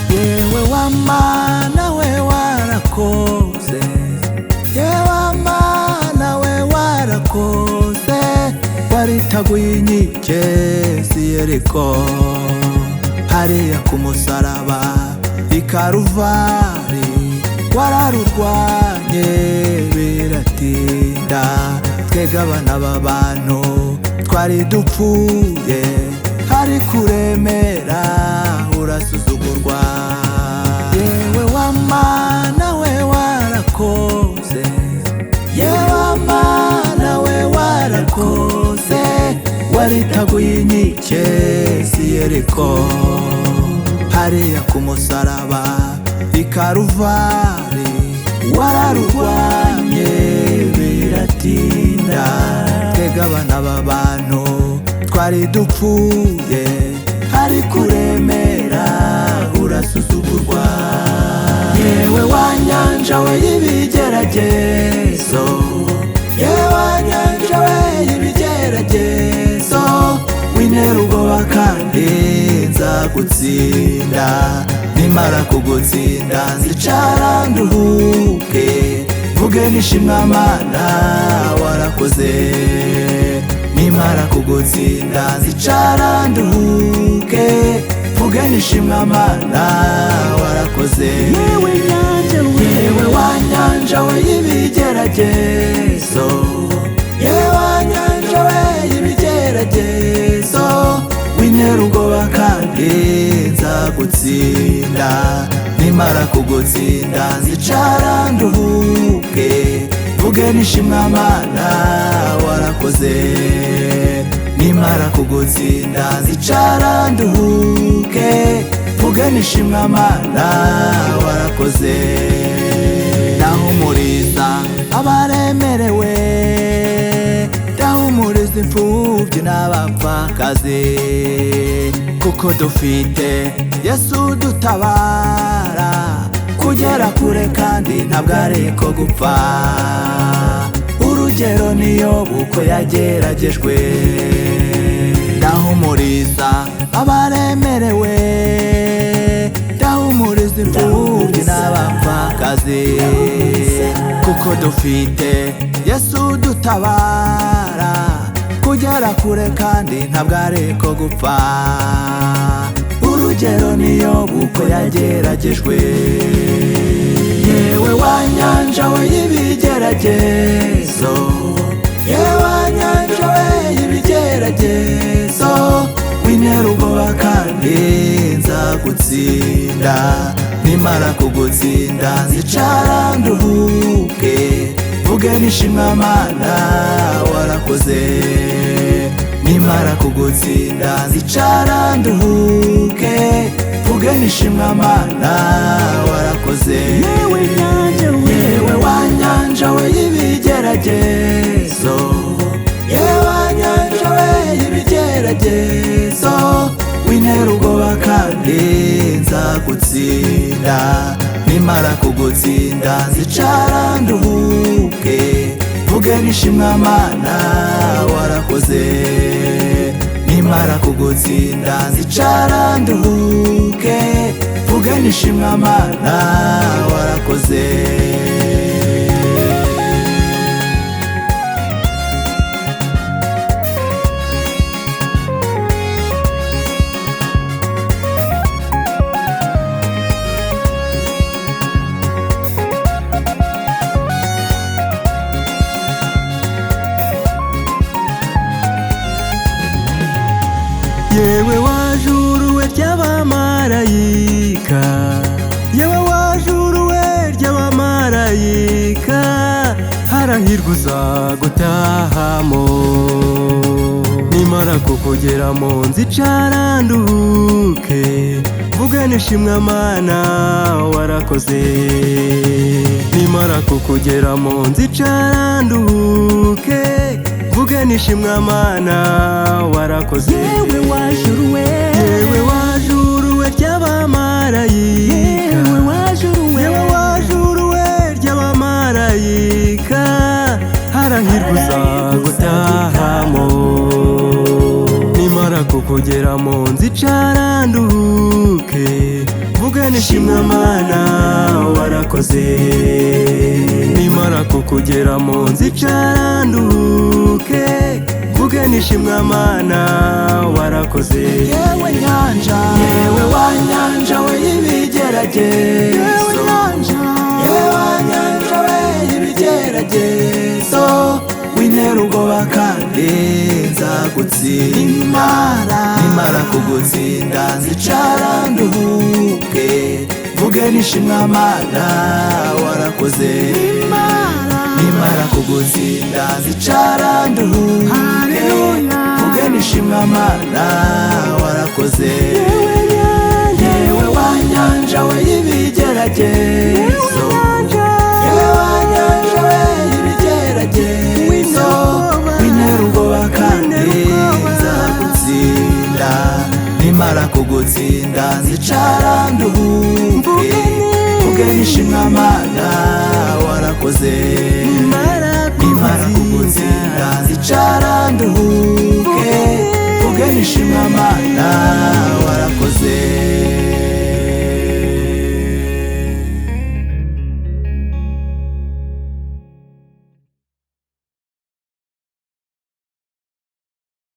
yewe wamana we warakoze, yewe mana we warakoze, waritaguye inkike z'i Yeriko, hariya ku musaraba i Karuvari, wararurwanye biratinda, twebwe abana b'abantu twari dupfuye, hari kuremera urasuzugurwa. Yewe wamana we warakoze, yewe mana we warakoze, waritaguye inkike z'i Yeriko, hariya ku musaraba i Karuvari, wararurwanye biratinda, twebwe abana b'abantu twari dupfuye, hari kuremera urasuzugurwa. Yewe wanyanja we y'ibigeragezo, yewe wanyanja we y'ibigeragezo, wintera ubwoba kandi nzagutsinda, nimara kugutsinda nzicara nduhuke, vuge nishimwe Mana warakoze, nimara kugutsinda nzicara nduhuke, vuge nishimwe Mana warakoze. Yewe wanyanja we y'ibigeragezo, yewe wanyanja we y'ibigeragezo, wintera ubwoba kandi nzagutsinda, nimara kugutsinda nzicara nduhuke, vuge nishimwe Mana warakoze, nimara kugutsinda nzicara nduhuke, vuge nishimwe Mana warakoze. Ndahumuriza abaremerewe, ndahumuriza imfubyi n'abapfakazi, kuko dufite Yesu dutabara, kugera kure kandi ntabwo ari ko gupfa, urugero niyo buko yageragejwe. Ndahumuriza abaremerewe, ndahumuriza imfubyi n'abapfakazi, kuko dufite Yesu dutabara, kugera kure kandi ntabwo ari ko gupfa, urugero niyo buko yageragejwe. Yewe wanyanja we y'ibigeragezo, yewe wanyanja we y'ibigeragezo, wintera ubwoba kandi nzagutsinda, nimara kugutsinda nzicara nduhuke, vuge nishimwe Mana warakoze, nimara kugutsinda nzicara nduhuke, vuge nishimwe Mana warakoze. Yewe wanyanja we y'ibigeragezo, yewe wanyanja we y'ibigeragezo, wintera ubwoba kandi nzagutsinda, nimara kugutsinda nzicara nduhuke, vuge nishimwe Mana warakoze, nimara kugutsinda nzicara nduhuke, vuge nishimwe Mana warakoze. Yewe wajuruwe ry'abamarayika, yewe wajuruwe ry'abamarayika, harahirwa uzagutahamo, nimara kukugeramo nzicara nduhuke, vuge nishimwe Mana warakoze, nimara kukugeramo nzicara nduhuke, vuge nishimwe Mana warakoze. Yewe wajuruwe ry'abamarayika, nzicara nduhuke mvuge nishimwe Mana warakoze nimara kukugeramo nzicara nduhuke mvuge nishimwe Mana warakoze yewe nyanja yewe wa nyanja we y'ibigeragezo yewe nyanja yewe wa nyanja we y'ibigeragezo wintera ubwoba kandi nzagutsinda nimara kugutsinda nzicara nduhuke mvuge nishimwe Mana warakoze nimara kugutsinda nzicara nduhuke mvuge nishimwe Mana warakoze yewe wa nyanja we y'ibigeragezo yewe wa nyanja we y'ibigeragezo wintera ubwoba kandi nzagutsinda nimara kugutsinda nzicara nduhuke mvuge nishimwe Mana